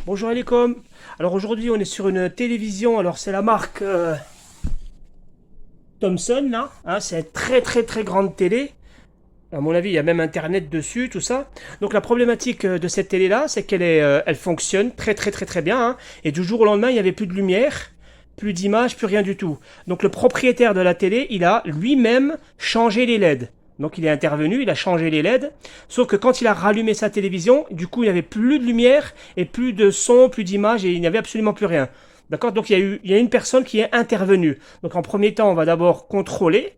Bonjour Alécom. Alors aujourd'hui on est sur une télévision, alors c'est la marque Thomson là, hein, c'est une très grande télé. À mon avis il y a même internet dessus, tout ça. Donc la problématique de cette télé là c'est elle fonctionne très bien, hein, et du jour au lendemain il n'y avait plus de lumière, plus d'image, plus rien du tout. Donc le propriétaire de la télé il a lui-même changé les LED. Donc il est intervenu, il a changé les LED, sauf que quand il a rallumé sa télévision, du coup il n'y avait plus de lumière et plus de son, plus d'image et il n'y avait absolument plus rien. D'accord. Donc il y a une personne qui est intervenue. Donc en premier temps, on va d'abord contrôler,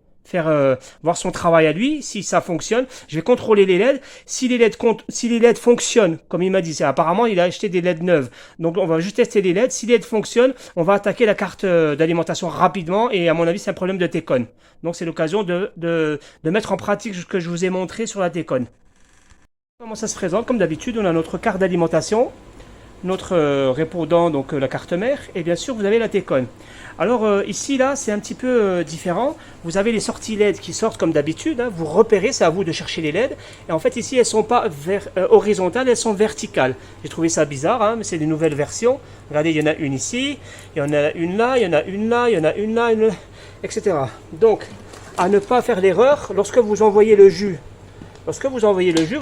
voir son travail à lui, si ça fonctionne. Je vais contrôler les LED. Si les LED fonctionnent, comme il m'a dit, apparemment il a acheté des LED neuves. Donc on va juste tester les LED. Si les LED fonctionnent, on va attaquer la carte d'alimentation rapidement. Et à mon avis, c'est un problème de T-Con. Donc c'est l'occasion de mettre en pratique ce que je vous ai montré sur la T-Con. Comment ça se présente? Comme d'habitude, on a notre carte d'alimentation, notre répondant, donc la carte mère, et bien sûr vous avez la T-Con. Alors ici là c'est un petit peu différent. Vous avez les sorties LED qui sortent comme d'habitude, hein. Vous repérez, c'est à vous de chercher les LED. Et en fait ici elles sont pas horizontales, elles sont verticales. J'ai trouvé ça bizarre, hein, mais c'est des nouvelles versions. Regardez, il y en a une ici, il y en a une là, il y en a une là, il y en a une là, etc. Donc à ne pas faire l'erreur lorsque vous envoyez le jus. Lorsque vous envoyez le jus,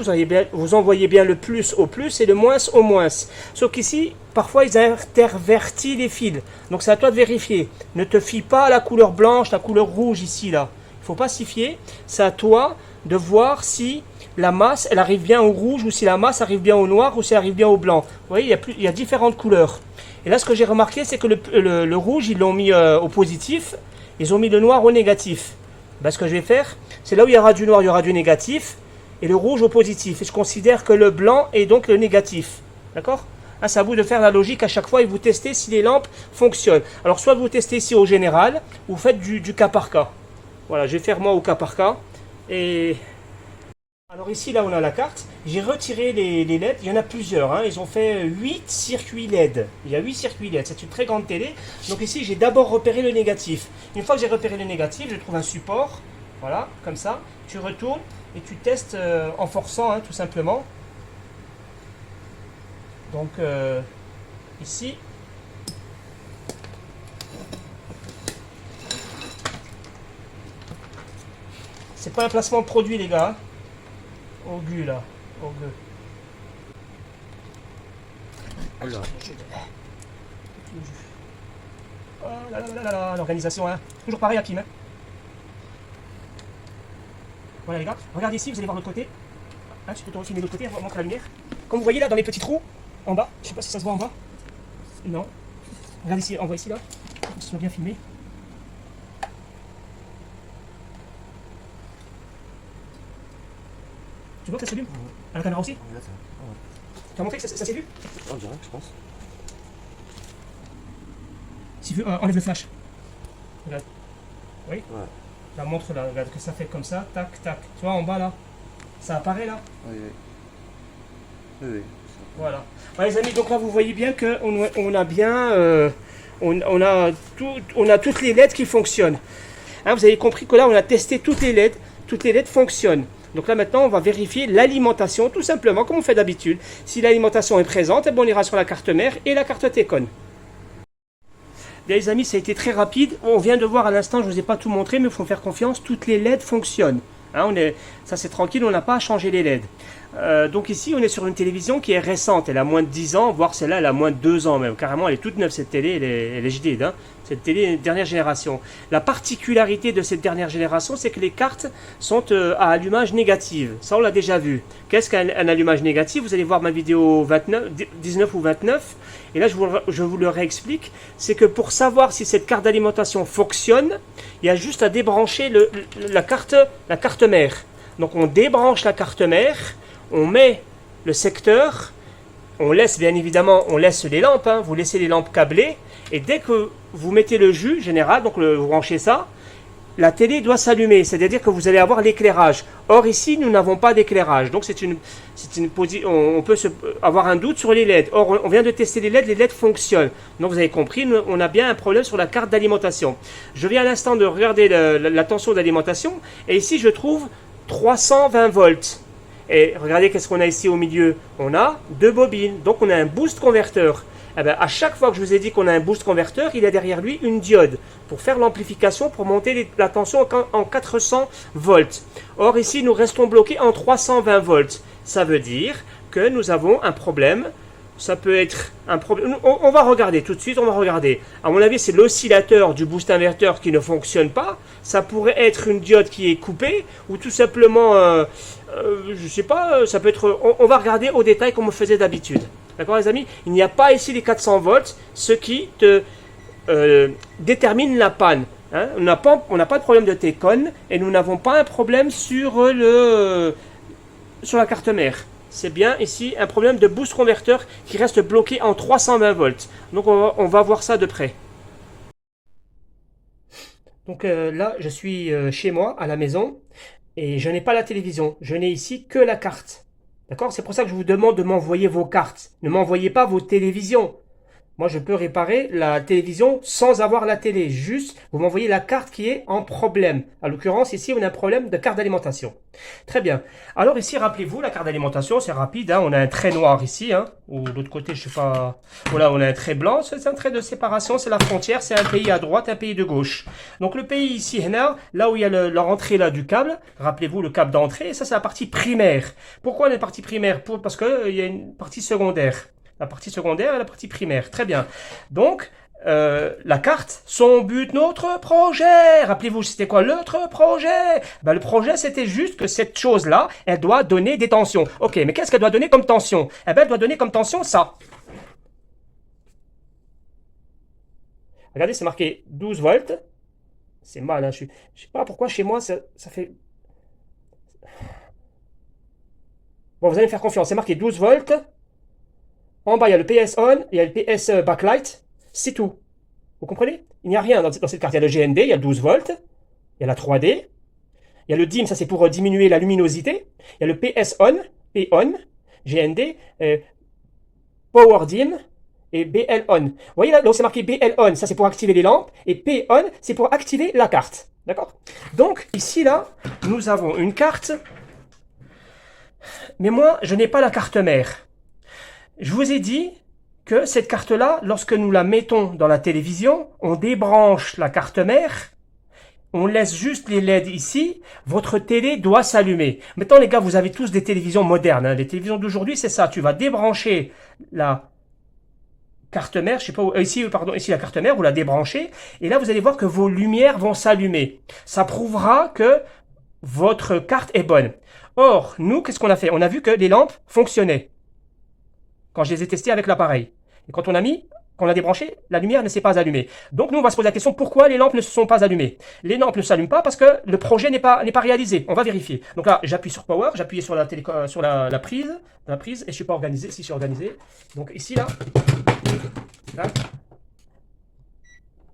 vous envoyez bien le plus au plus et le moins au moins. Sauf qu'ici, parfois, ils intervertissent les fils. Donc, c'est à toi de vérifier. Ne te fie pas à la couleur blanche, la couleur rouge ici, là. Il ne faut pas s'y fier. C'est à toi de voir si la masse, elle arrive bien au rouge ou si la masse arrive bien au noir ou si elle arrive bien au blanc. Vous voyez, il y a différentes couleurs. Et là, ce que j'ai remarqué, c'est que le rouge, ils l'ont mis au positif. Ils ont mis le noir au négatif. Ben, ce que je vais faire, c'est là où il y aura du noir, il y aura du négatif. Et le rouge au positif. Et je considère que le blanc est donc le négatif. D'accord? Ah, c'est à vous de faire la logique à chaque fois et vous testez si les lampes fonctionnent. Alors, soit vous testez ici au général, ou vous faites du cas par cas. Voilà, je vais faire moi au cas par cas. Et alors ici, là, on a la carte. J'ai retiré les LED. Il y en a plusieurs, hein. Ils ont fait 8 circuits LED. Il y a 8 circuits LED. C'est une très grande télé. Donc ici, j'ai d'abord repéré le négatif. Une fois que j'ai repéré le négatif, je trouve un support. Voilà, comme ça. Tu retournes et tu testes en forçant, hein, tout simplement. Donc ici, c'est pas un placement de produit, les gars. Au gu là, au gu. Alors, oh là, l'organisation, hein. Toujours pareil, Hakim. Hein. Voilà les gars, regardez ici, vous allez voir l'autre côté. Hein, tu peux te filmer de l'autre côté, on va montrer la lumière. Comme vous voyez là, dans les petits trous, en bas, je sais pas si ça se voit en bas. Non. Regardez ici, on voit ici là. Faut que ce soit bien filmé. Tu vois que ça s'allume? À la caméra aussi? Tu as montré que ça s'est vu? On dirait, je pense. Si tu veux, enlève le flash. Regarde. Oui? Ouais. La montre là, regarde que ça fait comme ça, tac, tac. Tu vois en bas là? Ça apparaît là? Oui, oui. Oui, oui. Voilà. Ouais, les amis, donc là vous voyez bien qu'on a bien, on a toutes les LED qui fonctionnent. Hein, vous avez compris que là on a testé toutes les LED fonctionnent. Donc là maintenant on va vérifier l'alimentation tout simplement comme on fait d'habitude. Si l'alimentation est présente, eh bien, on ira sur la carte mère et la carte T-Con. Bien les amis, ça a été très rapide. On vient de voir à l'instant, je ne vous ai pas tout montré, mais il faut faire confiance, toutes les LED fonctionnent. Hein, ça c'est tranquille, on n'a pas à changer les LED. Donc ici on est sur une télévision qui est récente, elle a moins de 10 ans, voire celle-là elle a moins de 2 ans même, carrément elle est toute neuve cette télé, elle est jaded, hein. Cette télé dernière génération. La particularité de cette dernière génération c'est que les cartes sont à allumage négative, ça on l'a déjà vu. Qu'est-ce qu'un allumage négatif? Vous allez voir ma vidéo 19 ou 29, et là je vous le réexplique, c'est que pour savoir si cette carte d'alimentation fonctionne, il y a juste à débrancher la carte mère. Donc on débranche la carte mère, on met le secteur, on laisse bien évidemment, on laisse les lampes, hein, vous laissez les lampes câblées, et dès que vous mettez le jus général, donc vous branchez ça, la télé doit s'allumer, c'est-à-dire que vous allez avoir l'éclairage. Or ici, nous n'avons pas d'éclairage, donc on peut avoir un doute sur les LED. Or, on vient de tester les LED fonctionnent. Donc vous avez compris, on a bien un problème sur la carte d'alimentation. Je viens à l'instant de regarder la tension d'alimentation, et ici je trouve 320 volts. Et regardez qu'est-ce qu'on a ici au milieu. On a deux bobines. Donc on a un boost converteur. Eh bien, à chaque fois que je vous ai dit qu'on a un boost converteur, il y a derrière lui une diode pour faire l'amplification, pour monter la tension en 400 volts. Or ici, nous restons bloqués en 320 volts. Ça veut dire que nous avons un problème. Ça peut être un problème. On va regarder tout de suite, on va regarder. À mon avis, c'est l'oscillateur du boost inverteur qui ne fonctionne pas. Ça pourrait être une diode qui est coupée ou tout simplement, je sais pas, ça peut être. On va regarder au détail comme on faisait d'habitude. D'accord, les amis? Il n'y a pas ici les 400 volts, ce qui te détermine la panne. Hein? On n'a pas de problème de T-con et nous n'avons pas un problème sur la carte mère. C'est bien ici un problème de boost converteur qui reste bloqué en 320 volts. Donc on va voir ça de près. Donc là, je suis chez moi, à la maison, et je n'ai pas la télévision. Je n'ai ici que la carte. D'accord? C'est pour ça que je vous demande de m'envoyer vos cartes. Ne m'envoyez pas vos télévisions. Moi, je peux réparer la télévision sans avoir la télé. Juste, vous m'envoyez la carte qui est en problème. À l'occurrence, ici, on a un problème de carte d'alimentation. Très bien. Alors ici, rappelez-vous, la carte d'alimentation, c'est rapide. Hein. On a un trait noir ici. Hein. Ou de l'autre côté, je sais pas. Voilà, on a un trait blanc. C'est un trait de séparation. C'est la frontière. C'est un pays à droite, un pays de gauche. Donc le pays ici, là où il y a la rentrée là, du câble. Rappelez-vous le câble d'entrée. Ça, c'est la partie primaire. Pourquoi la partie primaire? Parce qu'il y a une partie secondaire. La partie secondaire et la partie primaire. Très bien. Donc, la carte, son but, notre projet. Rappelez-vous, c'était quoi l'autre projet? Ben, le projet, c'était juste que cette chose-là, elle doit donner des tensions. Ok, mais qu'est-ce qu'elle doit donner comme tension? Eh ben, elle doit donner comme tension ça. Regardez, c'est marqué 12 volts. C'est mal, hein. Je sais pas pourquoi chez moi, ça fait... Bon, vous allez me faire confiance. C'est marqué 12 volts. En bas, il y a le PS on, il y a le PS backlight, c'est tout. Vous comprenez? Il n'y a rien dans cette carte. Il y a le GND, il y a le 12 volts, il y a la 3D, il y a le DIM, ça c'est pour diminuer la luminosité. Il y a le PS on, P-on, GND, Power DIM et BL on. Vous voyez là, donc c'est marqué BL on, ça c'est pour activer les lampes, et P on, c'est pour activer la carte. D'accord? Donc ici, là, nous avons une carte, mais moi, je n'ai pas la carte mère. Je vous ai dit que cette carte-là, lorsque nous la mettons dans la télévision, on débranche la carte mère, on laisse juste les LED ici, votre télé doit s'allumer. Maintenant les gars, vous avez tous des télévisions modernes, hein. Les télévisions d'aujourd'hui, c'est ça, tu vas débrancher la carte mère, je sais pas où, ici la carte mère, vous la débranchez, et là vous allez voir que vos lumières vont s'allumer. Ça prouvera que votre carte est bonne. Or, nous, qu'est-ce qu'on a fait? On a vu que les lampes fonctionnaient quand je les ai testés avec l'appareil. Et quand on a débranché, la lumière ne s'est pas allumée. Donc nous, on va se poser la question, pourquoi les lampes ne se sont pas allumées? Les lampes ne s'allument pas parce que le projet n'est pas réalisé. On va vérifier. Donc là, j'appuie sur Power, j'appuie sur la prise, et je ne suis pas organisé. Si je suis organisé. Donc ici, là.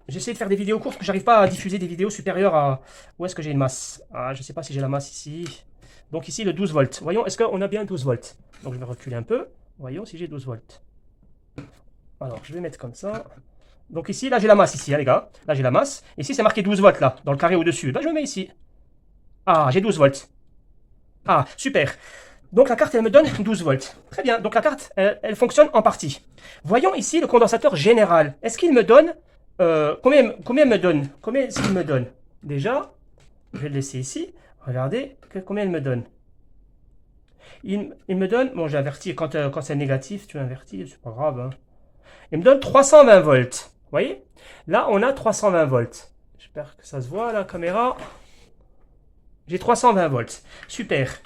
J'essaie de faire des vidéos courtes, parce que j'arrive pas à diffuser des vidéos supérieures à... Où est-ce que j'ai une masse? Ah, je ne sais pas si j'ai la masse ici. Donc ici, le 12 volts. Voyons, est-ce qu'on a bien 12 volts? Donc je vais reculer un peu. Voyons si j'ai 12 volts. Alors, je vais mettre comme ça. Donc ici, là, j'ai la masse ici, hein, les gars. Là, j'ai la masse. Ici, c'est marqué 12 volts, là, dans le carré au-dessus. Ben, je le mets ici. Ah, j'ai 12 volts. Ah, super. Donc, la carte, elle me donne 12 volts. Très bien. Donc, la carte, elle fonctionne en partie. Voyons ici le condensateur général. Est-ce qu'il me donne... combien me donne? Combien est-ce qu'il me donne? Déjà, je vais le laisser ici. Regardez, combien il me donne. Il me donne, bon j'ai averti, quand c'est négatif, tu invertis, c'est pas grave. Hein. Il me donne 320 volts. Vous voyez? Là, on a 320 volts. J'espère que ça se voit à la caméra. J'ai 320 volts. Super.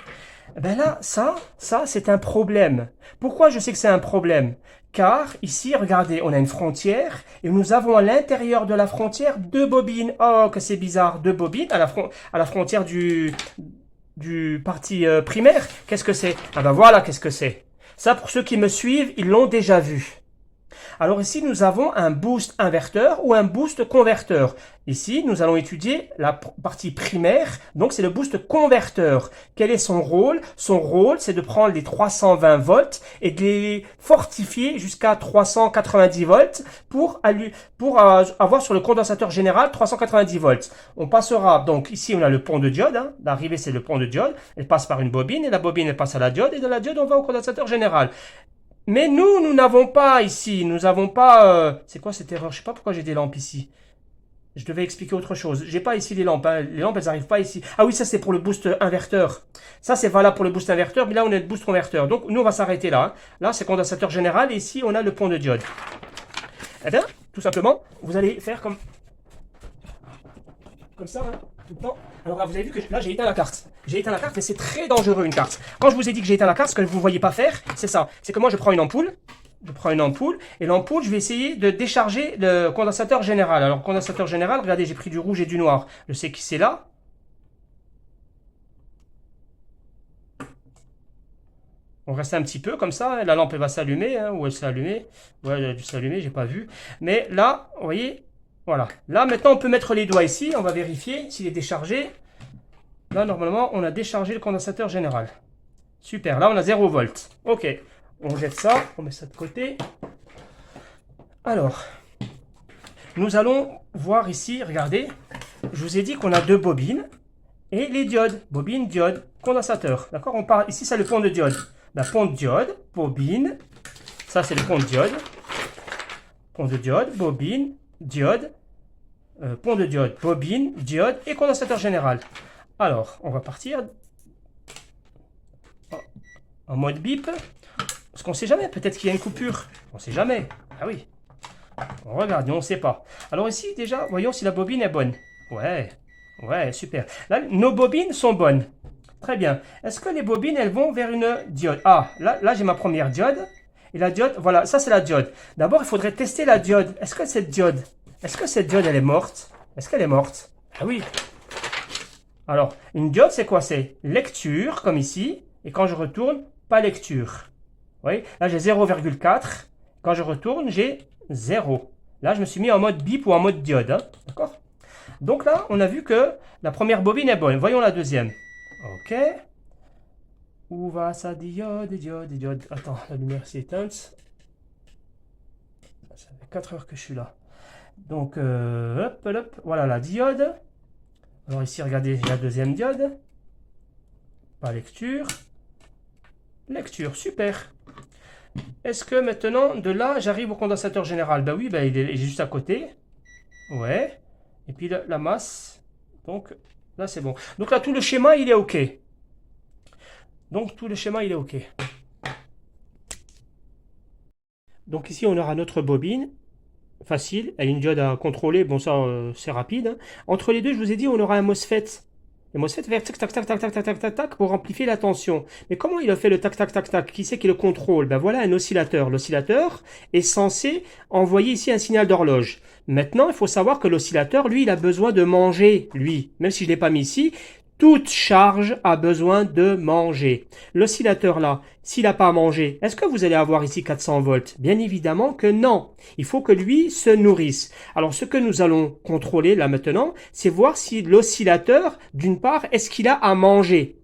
Ben là, ça c'est un problème. Pourquoi je sais que c'est un problème? Car ici, regardez, on a une frontière et nous avons à l'intérieur de la frontière deux bobines. Oh, que c'est bizarre, deux bobines à la frontière du parti primaire. Qu'est-ce que c'est? Ah ben voilà, qu'est-ce que c'est. Ça, pour ceux qui me suivent, ils l'ont déjà vu. Alors ici, nous avons un boost inverteur ou un boost converteur. Ici, nous allons étudier la partie primaire, donc c'est le boost converteur. Quel est son rôle? Son rôle, c'est de prendre les 320 volts et de les fortifier jusqu'à 390 volts pour avoir sur le condensateur général 390 volts. On passera, donc ici on a le pont de diode, hein. L'arrivée c'est le pont de diode, elle passe par une bobine et la bobine elle passe à la diode et de la diode on va au condensateur général. Mais nous n'avons pas ici, nous n'avons pas... c'est quoi cette erreur? Je sais pas pourquoi j'ai des lampes ici. Je devais expliquer autre chose. J'ai pas ici les lampes, hein. Les lampes elles n'arrivent pas ici. Ah oui, ça c'est pour le boost inverteur. Ça c'est valable pour le boost inverteur, mais là on a le boost converteur. Donc nous on va s'arrêter là, hein. Là c'est condensateur général et ici on a le pont de diode. Eh bien, tout simplement, vous allez faire comme ça, hein, tout le temps. Alors là, vous avez vu que là, j'ai éteint la carte. J'ai éteint la carte, mais c'est très dangereux une carte. Quand je vous ai dit que j'ai éteint la carte, ce que vous ne voyez pas faire, c'est ça. C'est que moi, je prends une ampoule. Et l'ampoule, je vais essayer de décharger le condensateur général. Alors, condensateur général, regardez, j'ai pris du rouge et du noir. Je sais qui c'est là. On reste un petit peu comme ça. La lampe, elle va s'allumer, hein, ou elle s'est allumée. Ouais, elle a dû s'allumer, j'ai pas vu. Mais là, vous voyez... Voilà. Là, maintenant, on peut mettre les doigts ici. On va vérifier s'il est déchargé. Là, normalement, on a déchargé le condensateur général. Super. Là, on a 0 volts. OK. On jette ça. On met ça de côté. Alors, nous allons voir ici. Regardez. Je vous ai dit qu'on a deux bobines et les diodes. Bobine, diode, condensateur. D'accord? On parle ici, c'est le pont de diode. La pont de diode, bobine. Ça, c'est le pont de diode. Pont de diode, bobine, diode. Pont de diode, bobine, diode et condensateur général. Alors, on va partir en mode bip. Parce qu'on ne sait jamais, peut-être qu'il y a une coupure. On ne sait jamais. Ah oui. On regarde, on ne sait pas. Alors ici, déjà, voyons si la bobine est bonne. Ouais, super. Là, nos bobines sont bonnes. Très bien. Est-ce que les bobines, elles vont vers une diode? Ah, là j'ai ma première diode. Et la diode, voilà, ça c'est la diode. D'abord, il faudrait tester la diode. Est-ce que cette diode, elle est morte? Est-ce qu'elle est morte? Ah oui. Alors, une diode, c'est quoi? C'est lecture, comme ici. Et quand je retourne, pas lecture. Vous voyez? Là, j'ai 0,4. Quand je retourne, j'ai 0. Là, je me suis mis en mode bip ou en mode diode. Hein? D'accord? Donc là, on a vu que la première bobine est bonne. Voyons la deuxième. OK. Où va sa diode, diode? Attends, la lumière s'est éteinte. Ça fait 4 heures que je suis là. Donc, hop, voilà la diode. Alors ici, regardez la deuxième diode. Pas lecture. Lecture, super. Est-ce que maintenant, de là, j'arrive au condensateur général? Ben oui, ben il est juste à côté. Ouais. Et puis la masse. Donc, là, c'est bon. Donc là, tout le schéma, il est OK. Donc ici, on aura notre bobine. Facile, elle a une diode à contrôler, bon ça c'est rapide. Hein. Entre les deux, je vous ai dit, on aura un MOSFET. Le MOSFET va faire tac tac tac tac tac tac tac tac tac pour amplifier la tension. Mais comment il a fait le tac tac tac tac? Qui c'est qui le contrôle? Ben voilà un oscillateur. L'oscillateur est censé envoyer ici un signal d'horloge. Maintenant, il faut savoir que l'oscillateur, lui, il a besoin de manger, lui. Même si je ne l'ai pas mis ici, toute charge a besoin de manger. L'oscillateur là, s'il n'a pas à manger, est-ce que vous allez avoir ici 400 volts? Bien évidemment que non. Il faut que lui se nourrisse. Alors ce que nous allons contrôler là maintenant, c'est voir si l'oscillateur, d'une part, est-ce qu'il a à manger?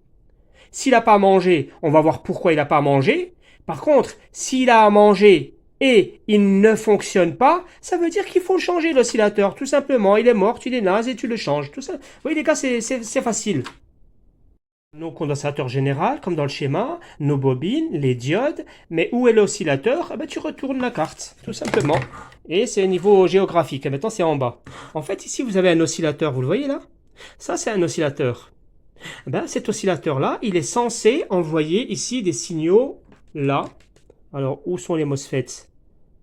S'il n'a pas à manger, on va voir pourquoi il n'a pas à manger. Par contre, s'il a à manger et il ne fonctionne pas, ça veut dire qu'il faut changer l'oscillateur, tout simplement. Il est mort, tu les naze et tu le changes. Tout ça. Vous voyez les gars, c'est facile. Nos condensateurs généraux, comme dans le schéma, nos bobines, les diodes, mais où est l'oscillateur? Eh ben, tu retournes la carte, tout simplement. Et c'est au niveau géographique, et maintenant c'est en bas. En fait, ici, vous avez un oscillateur, vous le voyez là? Ça, c'est un oscillateur. Eh ben, cet oscillateur-là, il est censé envoyer ici des signaux là. Alors, où sont les MOSFET?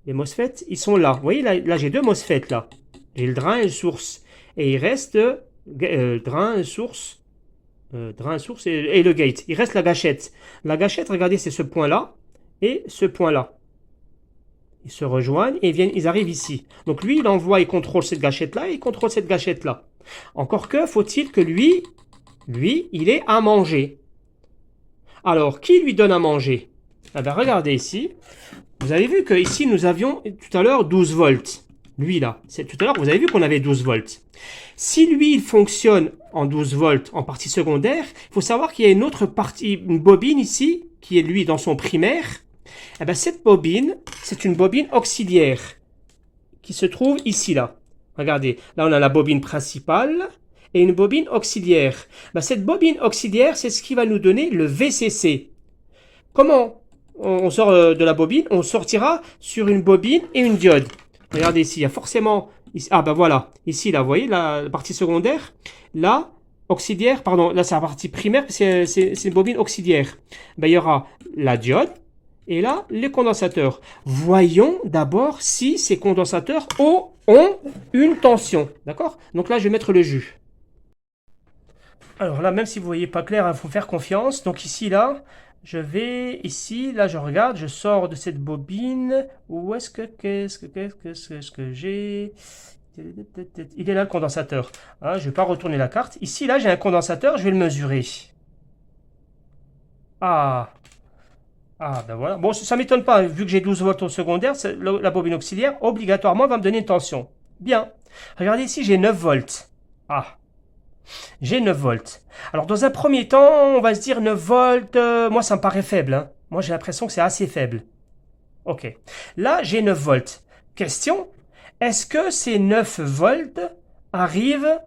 Les MOSFET, ils sont là. Vous voyez, là j'ai deux MOSFET, là. J'ai le drain et le source. Et il reste drain, source et le gate. Il reste la gâchette. La gâchette, regardez, c'est ce point-là et ce point-là. Ils se rejoignent et ils arrivent ici. Donc lui, il envoie, il contrôle cette gâchette-là et il contrôle cette gâchette-là. Encore que, faut-il que lui, il ait à manger. Alors, qui lui donne à manger? Eh bien, regardez ici. Vous avez vu que ici nous avions tout à l'heure 12 volts. Lui là, c'est tout à l'heure vous avez vu qu'on avait 12 volts. Si lui il fonctionne en 12 volts en partie secondaire, il faut savoir qu'il y a une autre partie, une bobine ici, qui est lui dans son primaire. Eh bien, cette bobine, c'est une bobine auxiliaire qui se trouve ici là. Regardez, là on a la bobine principale et une bobine auxiliaire. Ben, cette bobine auxiliaire, c'est ce qui va nous donner le VCC. Comment on sort de la bobine? On sortira sur une bobine et une diode. Regardez ici, il y a forcément... Ici, ah ben voilà, ici là, vous voyez la partie secondaire. Là, auxiliaire, pardon, là c'est la partie primaire, c'est une bobine auxiliaire. Ben, il y aura la diode et là, les condensateurs. Voyons d'abord si ces condensateurs ont une tension. D'accord? Donc là, je vais mettre le jus. Alors là, même si vous ne voyez pas clair, il faut faire confiance. Donc ici, là, je vais ici, là, je regarde, je sors de cette bobine. Où est-ce que j'ai? Il est là, le condensateur. Hein, je ne vais pas retourner la carte. Ici, là, j'ai un condensateur, je vais le mesurer. Ah, ben voilà. Bon, ça ne m'étonne pas, vu que j'ai 12 volts au secondaire, la bobine auxiliaire, obligatoirement, va me donner une tension. Bien. Regardez ici, j'ai 9 volts. Ah. J'ai 9 volts. Alors, dans un premier temps, on va se dire 9 volts, moi, ça me paraît faible. Hein. Moi, j'ai l'impression que c'est assez faible. Ok. Là, j'ai 9 volts. Question, est-ce que ces 9 volts arrivent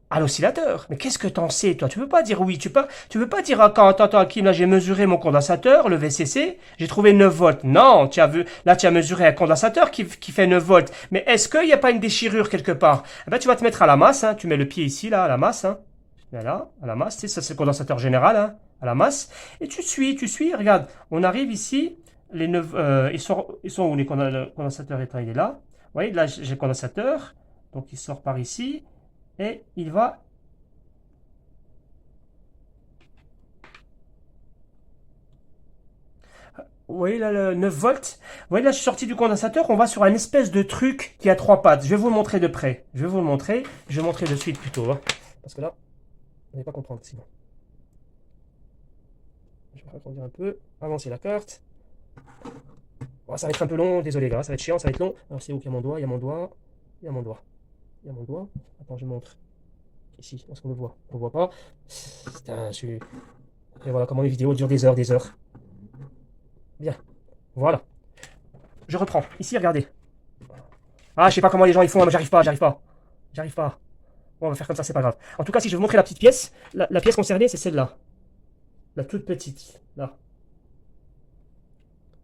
à l'oscillateur? Mais qu'est-ce que t'en sais, toi? Tu peux pas dire oui. Tu peux pas dire, attends, Hakim, là, j'ai mesuré mon condensateur, le VCC, j'ai trouvé 9 volts. Non, tu as mesuré un condensateur qui fait 9 volts. Mais est-ce qu'il n'y a pas une déchirure quelque part? Eh ben, tu vas te mettre à la masse, hein. Tu mets le pied ici, là, à la masse, hein. Là, à la masse, tu sais, ça c'est le condensateur général, hein, à la masse. Et tu suis, regarde, on arrive ici, les 9, ils sont où les condensateurs? Il est là. Vous voyez, là, j'ai le condensateur, donc il sort par ici. Et il va... Vous voyez là le 9 volts? Vous voyez là je suis sorti du condensateur, on va sur un espèce de truc qui a 3 pattes. Je vais vous le montrer de près. Je vais vous le montrer. Je vais montrer de suite plutôt. Hein. Parce que là, vous n'allez pas comprendre sinon. Je vais agrandir un peu, avancer la carte. Oh, ça va être un peu long, désolé gars, ça va être chiant, ça va être long. Alors c'est où qu'il y a mon doigt? Il y a mon doigt. Il y a mon doigt. Il y a mon doigt. Attends, je montre. Ici, est-ce qu'on le voit? On ne le voit pas. Et voilà comment une vidéo dure des heures, des heures. Bien. Voilà. Je reprends. Ici, regardez. Ah, je sais pas comment les gens ils font, mais j'arrive pas. J'arrive pas. Bon, on va faire comme ça, c'est pas grave. En tout cas, si je veux vous montrer la petite pièce, la pièce concernée, c'est celle-là. La toute petite. Là.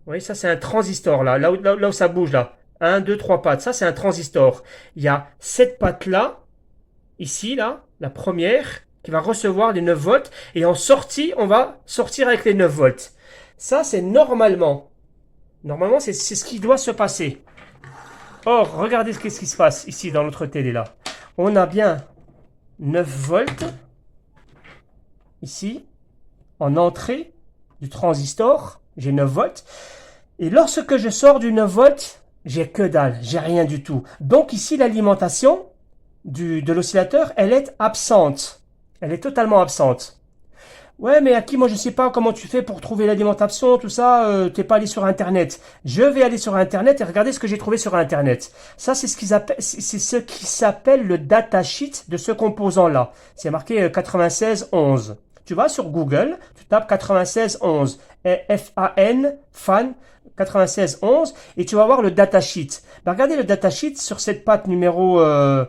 Vous voyez, ça, c'est un transistor, là où ça bouge, là. 1, 2, 3 pattes. Ça, c'est un transistor. Il y a cette patte-là, ici, là, la première, qui va recevoir les 9 volts. Et en sortie, on va sortir avec les 9 volts. Ça, c'est normalement. Normalement, c'est ce qui doit se passer. Or, regardez ce qui se passe ici, dans notre télé, là. On a bien 9 volts, ici, en entrée du transistor. J'ai 9 volts. Et lorsque je sors du 9 volts, j'ai que dalle, j'ai rien du tout. Donc ici, l'alimentation de l'oscillateur, elle est absente. Elle est totalement absente. Ouais, mais Hakim, moi je sais pas comment tu fais pour trouver l'alimentation, tout ça, t'es pas allé sur Internet. Je vais aller sur Internet et regarder ce que j'ai trouvé sur Internet. Ça, c'est ce qui s'appelle le datasheet de ce composant-là. C'est marqué 9611. Tu vas sur Google, tu tapes 9611, FAN 9611, et tu vas voir le datasheet. Ben, regardez le datasheet sur cette patte numéro... là,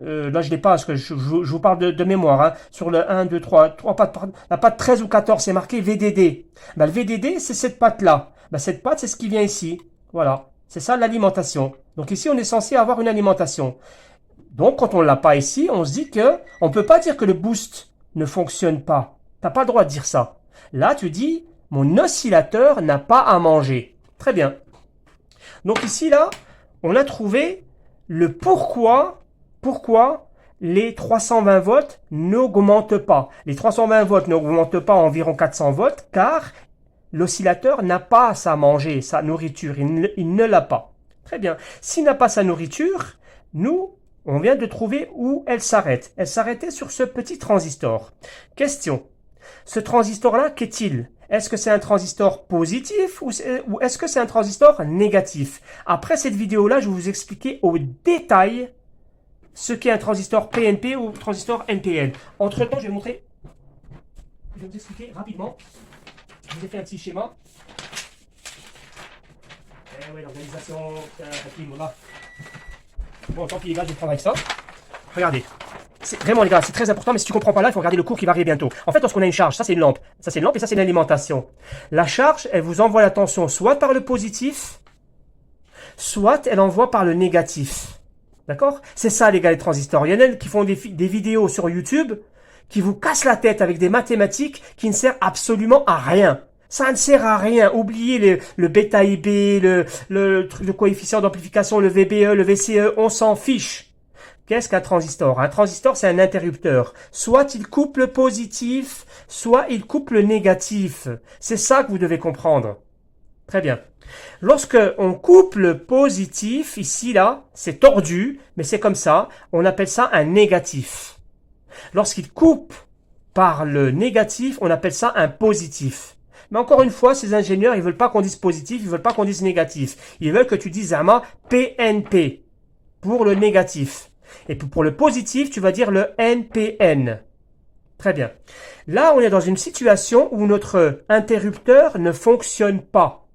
je l'ai pas, parce que je vous parle de mémoire. Hein. Sur le 1, 2, 3 pattes, la patte 13 ou 14, c'est marqué VDD. Ben, le VDD, c'est cette patte-là. Ben, cette patte, c'est ce qui vient ici. Voilà. C'est ça l'alimentation. Donc ici, on est censé avoir une alimentation. Donc, quand on l'a pas ici, on se dit que on peut pas dire que le boost ne fonctionne pas. T'as pas le droit de dire ça. Là, tu dis, mon oscillateur n'a pas à manger. Très bien. Donc ici, là, on a trouvé le pourquoi les 320 volts n'augmentent pas. Les 320 volts n'augmentent pas à environ 400 volts car l'oscillateur n'a pas à manger, sa nourriture. Il ne l'a pas. Très bien. S'il n'a pas sa nourriture, nous, on vient de trouver où elle s'arrête. Elle s'arrêtait sur ce petit transistor. Question. Ce transistor-là, qu'est-il? Est-ce que c'est un transistor positif ou est-ce que c'est un transistor négatif? Après cette vidéo-là, je vais vous expliquer au détail ce qu'est un transistor PNP ou transistor NPN. Entre-temps, je vais vous expliquer rapidement. Je vous ai fait un petit schéma. Eh oui, l'organisation, voilà. Bon, tant pis les gars, je vais prendre avec ça. Regardez. Vraiment les gars, c'est très important, mais si tu comprends pas là, il faut regarder le cours qui va arriver bientôt. En fait, lorsqu'on a une charge, ça c'est une lampe. Ça c'est une lampe et ça c'est une alimentation. La charge, elle vous envoie la tension soit par le positif, soit elle envoie par le négatif. D'accord? C'est ça les gars, les transistors. Il y en a qui font des vidéos sur YouTube qui vous cassent la tête avec des mathématiques qui ne servent absolument à rien. Ça ne sert à rien. Oubliez le bêta IB, le coefficient d'amplification, le VBE, le VCE, on s'en fiche. Qu'est-ce qu'un transistor? Un transistor, c'est un interrupteur. Soit il coupe le positif, soit il coupe le négatif. C'est ça que vous devez comprendre. Très bien. Lorsque on coupe le positif, ici, là, c'est tordu, mais c'est comme ça, on appelle ça un négatif. Lorsqu'il coupe par le négatif, on appelle ça un positif. Mais encore une fois, ces ingénieurs, ils veulent pas qu'on dise positif, ils veulent pas qu'on dise négatif. Ils veulent que tu dises PNP pour le négatif. Et pour le positif, tu vas dire le NPN. Très bien. Là, on est dans une situation où notre interrupteur ne fonctionne pas.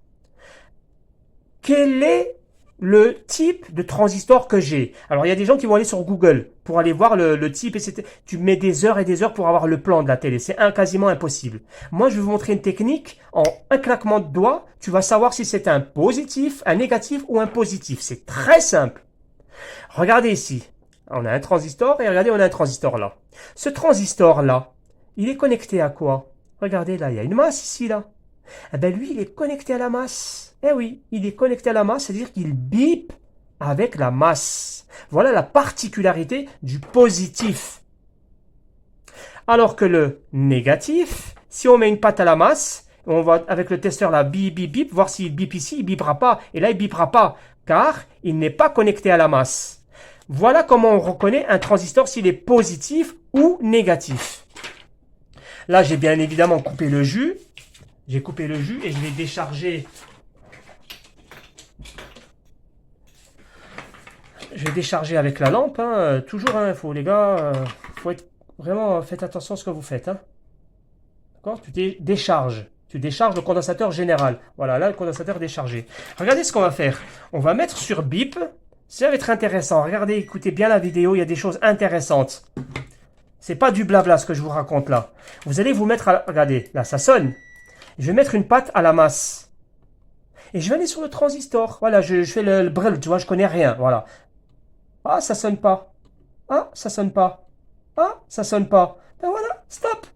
Quel est le type de transistor que j'ai? Alors, il y a des gens qui vont aller sur Google pour aller voir le type. Et tu mets des heures et des heures pour avoir le plan de la télé. C'est quasiment impossible. Moi, je vais vous montrer une technique. En un claquement de doigts, tu vas savoir si c'est un positif, un négatif ou un positif. C'est très simple. Regardez ici. On a un transistor et regardez, on a un transistor là. Ce transistor-là, il est connecté à quoi? Regardez là, il y a une masse ici là. Eh bien lui, il est connecté à la masse. Eh oui, il est connecté à la masse, c'est-à-dire qu'il bip avec la masse. Voilà la particularité du positif. Alors que le négatif, si on met une patte à la masse, on va avec le testeur là, bip, bip, bip, voir s'il bip ici, il bipera pas. Et là, il bipera pas, car il n'est pas connecté à la masse. Voilà comment on reconnaît un transistor s'il est positif ou négatif. Là, j'ai bien évidemment coupé le jus. J'ai coupé le jus et je vais décharger. Je vais décharger avec la lampe. Hein. Toujours, hein, les gars, faut être vraiment, faites attention à ce que vous faites. Hein. D'accord? Tu décharges. Tu décharges le condensateur général. Voilà, là, le condensateur est déchargé. Regardez ce qu'on va faire. On va mettre sur bip. Ça va être intéressant. Regardez, écoutez bien la vidéo, il y a des choses intéressantes. C'est pas du blabla ce que je vous raconte là. Vous allez vous mettre à... Regardez, là ça sonne. Je vais mettre une patte à la masse. Et je vais aller sur le transistor. Voilà, je fais le brel, tu vois, je connais rien. Voilà. Ah, ça sonne pas. Ah, ça sonne pas. Ah, ça sonne pas. Ben voilà, stop.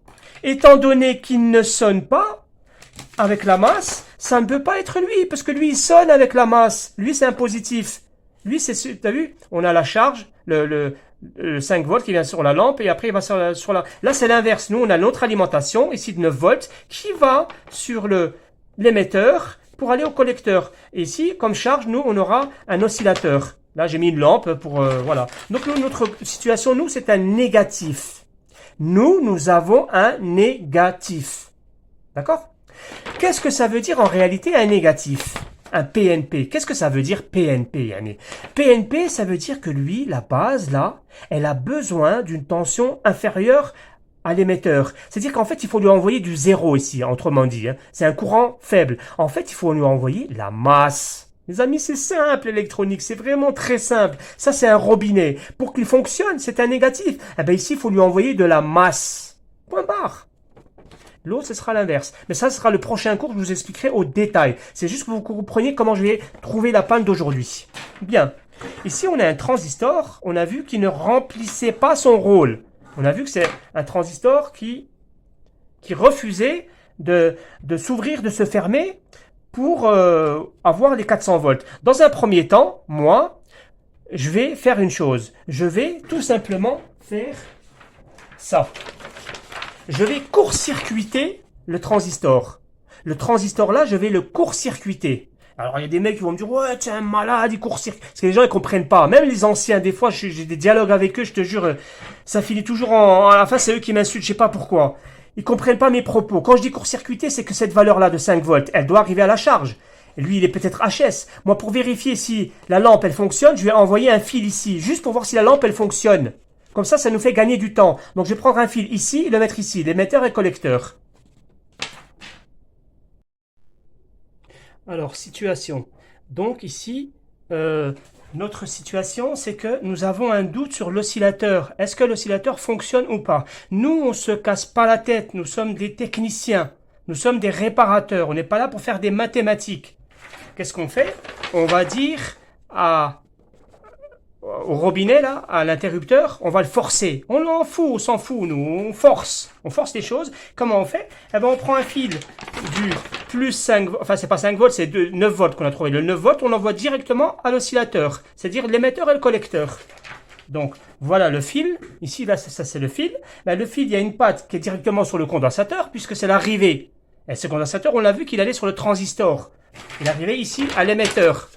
Étant donné qu'il ne sonne pas avec la masse, ça ne peut pas être lui, parce que lui, il sonne avec la masse. Lui, c'est un positif. Lui, c'est, t'as vu? On a la charge, le 5 volts qui vient sur la lampe et après il va sur la... Là, c'est l'inverse. Nous, on a notre alimentation, ici de 9 volts, qui va sur l'émetteur pour aller au collecteur. Et ici, comme charge, nous, on aura un oscillateur. Là, j'ai mis une lampe pour... voilà. Donc, notre situation, nous, c'est un négatif. Nous avons un négatif. D'accord? Qu'est-ce que ça veut dire en réalité un négatif? Un PNP. Qu'est-ce que ça veut dire PNP, Yanné? PNP, ça veut dire que lui, la base, là, elle a besoin d'une tension inférieure à l'émetteur. C'est-à-dire qu'en fait, il faut lui envoyer du zéro ici, autrement dit. Hein. C'est un courant faible. En fait, il faut lui envoyer la masse. Les amis, c'est simple, l'électronique. C'est vraiment très simple. Ça, c'est un robinet. Pour qu'il fonctionne, c'est un négatif. Eh bien, ici, il faut lui envoyer de la masse. Point barre. L'autre, ce sera l'inverse. Mais ça, ce sera le prochain cours que je vous expliquerai au détail. C'est juste que vous compreniez comment je vais trouver la panne d'aujourd'hui. Bien. Ici, on a un transistor. On a vu qu'il ne remplissait pas son rôle. On a vu que c'est un transistor qui refusait de s'ouvrir, de se fermer pour avoir les 400 volts. Dans un premier temps, moi, je vais faire une chose. Je vais tout simplement faire ça. Je vais court-circuiter le transistor. Le transistor là, je vais le court-circuiter. Alors il y a des mecs qui vont me dire ouais, tu es un malade, il court-circuite. Parce que les gens ils comprennent pas. Même les anciens, des fois, j'ai des dialogues avec eux, je te jure, ça finit toujours à la fin, c'est eux qui m'insultent, je sais pas pourquoi. Ils comprennent pas mes propos. Quand je dis court-circuité, c'est que cette valeur-là de 5 volts, elle doit arriver à la charge. Et lui, il est peut-être HS. Moi, pour vérifier si la lampe, elle fonctionne, je vais envoyer un fil ici, juste pour voir si la lampe, elle fonctionne. Comme ça nous fait gagner du temps. Donc, je vais prendre un fil ici et le mettre ici, l'émetteur et le collecteur. Alors, situation. Donc, ici, notre situation, c'est que nous avons un doute sur l'oscillateur. Est-ce que l'oscillateur fonctionne ou pas? Nous, on ne se casse pas la tête. Nous sommes des techniciens. Nous sommes des réparateurs. On n'est pas là pour faire des mathématiques. Qu'est-ce qu'on fait? On va dire au robinet, là, à l'interrupteur, on va le forcer. On en fout, on s'en fout, nous. On force les choses. Comment on fait? Eh ben, on prend un fil du plus 5, enfin, c'est pas 5 volts, c'est 9 volts qu'on a trouvé. Le 9 volts, on l'envoie directement à l'oscillateur. C'est-à-dire l'émetteur et le collecteur. Donc, voilà le fil. Ici, là, ça c'est le fil. Là, le fil, il y a une patte qui est directement sur le condensateur, puisque c'est l'arrivée. Et ce condensateur, on l'a vu qu'il allait sur le transistor. Il arrivait ici à l'émetteur.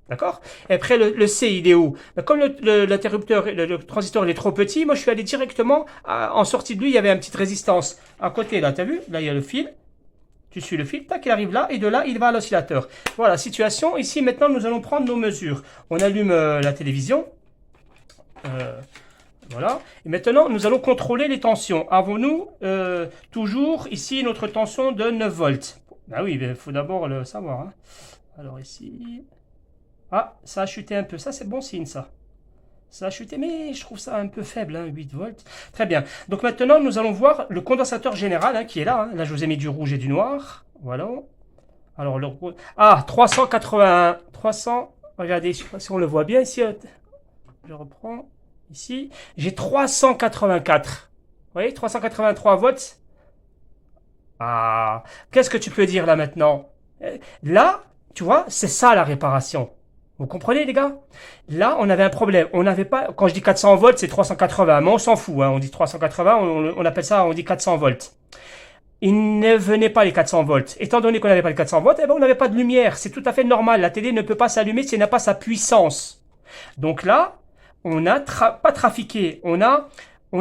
D'accord? Et après, le C, il est où? Ben, comme l'interrupteur, le transistor, il est trop petit, moi, je suis allé directement, en sortie de lui, il y avait une petite résistance. À côté, là, t'as vu? Là, il y a le fil. Tu suis le fil, tac, il arrive là, et de là, il va à l'oscillateur. Voilà, situation. Ici, maintenant, nous allons prendre nos mesures. On allume la télévision. Voilà. Et maintenant, nous allons contrôler les tensions. Avons-nous toujours ici notre tension de 9 volts? Ah oui, il faut d'abord le savoir. Hein. Alors ici... Ah, ça a chuté un peu. Ça, c'est bon signe, ça. Ça a chuté, mais je trouve ça un peu faible, hein, 8 volts. Très bien. Donc maintenant, nous allons voir le condensateur général hein, qui est là. Hein. Là, je vous ai mis du rouge et du noir. Voilà. Alors, le rouge... Ah, 381. 300... Regardez, je sais pas si on le voit bien ici. Je reprends ici. J'ai 384. Vous voyez, 383 volts. Ah, qu'est-ce que tu peux dire là maintenant? Là, tu vois, c'est ça la réparation. Vous comprenez les gars? Là, on avait un problème. On n'avait pas, quand je dis 400 volts, c'est 380, mais on s'en fout. Hein. On dit 380, on appelle ça, on dit 400 volts. Il ne venait pas les 400 volts. Étant donné qu'on n'avait pas les 400 volts, eh ben, on n'avait pas de lumière. C'est tout à fait normal. La télé ne peut pas s'allumer si elle n'a pas sa puissance. Donc là, on n'a pas trafiqué. On a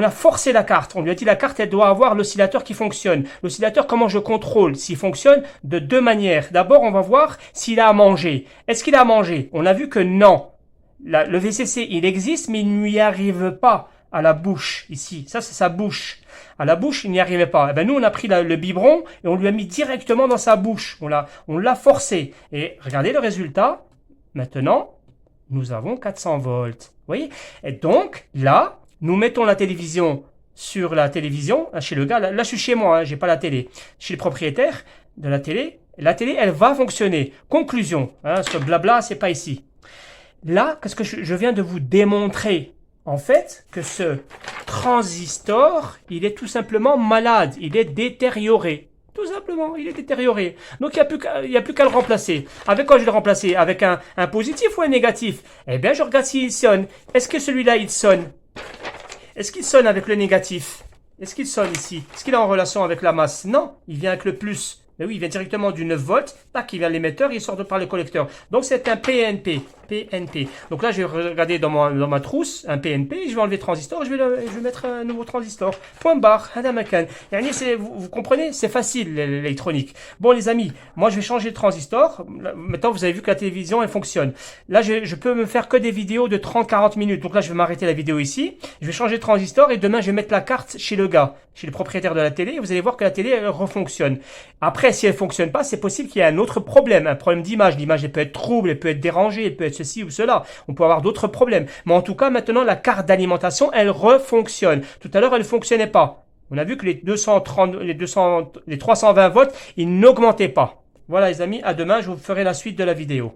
forcé la carte. On lui a dit la carte, elle doit avoir l'oscillateur qui fonctionne. L'oscillateur, comment je contrôle s'il fonctionne? De deux manières. D'abord, on va voir s'il a à manger. Est-ce qu'il a à manger? On a vu que non. Le VCC, il existe, mais il ne lui arrive pas à la bouche, ici. Ça, c'est sa bouche. À la bouche, il n'y arrivait pas. Eh ben, nous, on a pris le biberon et on lui a mis directement dans sa bouche. On l'a forcé. Et regardez le résultat. Maintenant, nous avons 400 volts. Vous voyez? Et donc, là, nous mettons la télévision sur la télévision, chez le gars, là je suis chez moi, hein, j'ai pas la télé, chez le propriétaire de la télé, elle va fonctionner. Conclusion, hein, ce blabla, c'est pas ici. Là, qu'est-ce que je viens de vous démontrer? En fait, que ce transistor, il est tout simplement malade, il est détérioré. Tout simplement, il est détérioré. Donc, il n'y a plus qu'à le remplacer. Avec quoi je vais le remplacer? Avec un positif ou un négatif? Eh bien, je regarde s'il sonne. Est-ce que celui-là, il sonne? Est-ce qu'il sonne avec le négatif? Est-ce qu'il sonne ici? Est-ce qu'il est en relation avec la masse? Non, il vient avec le plus. Mais oui, il vient directement du 9 volts. Tac, il vient à l'émetteur, il sort par le collecteur. Donc, c'est un PNP. PNP. Donc là, je vais regarder dans ma trousse un PNP. Je vais enlever le transistor. Je vais mettre un nouveau transistor. Point barre. Vous comprenez? C'est facile, l'électronique. Bon, les amis, moi, je vais changer de transistor. Maintenant, vous avez vu que la télévision, elle fonctionne. Là, je peux me faire que des vidéos de 30-40 minutes. Donc là, je vais m'arrêter la vidéo ici. Je vais changer de transistor et demain, je vais mettre la carte chez le gars, chez le propriétaire de la télé. Et vous allez voir que la télé, elle refonctionne. Après, si elle fonctionne pas, c'est possible qu'il y ait un autre problème. Un problème d'image. L'image, elle peut être trouble, elle peut être dérangée, elle peut être ceci ou cela. On peut avoir d'autres problèmes. Mais en tout cas, maintenant, la carte d'alimentation, elle refonctionne. Tout à l'heure, elle ne fonctionnait pas. On a vu que les 320 volts, ils n'augmentaient pas. Voilà, les amis. À demain, je vous ferai la suite de la vidéo.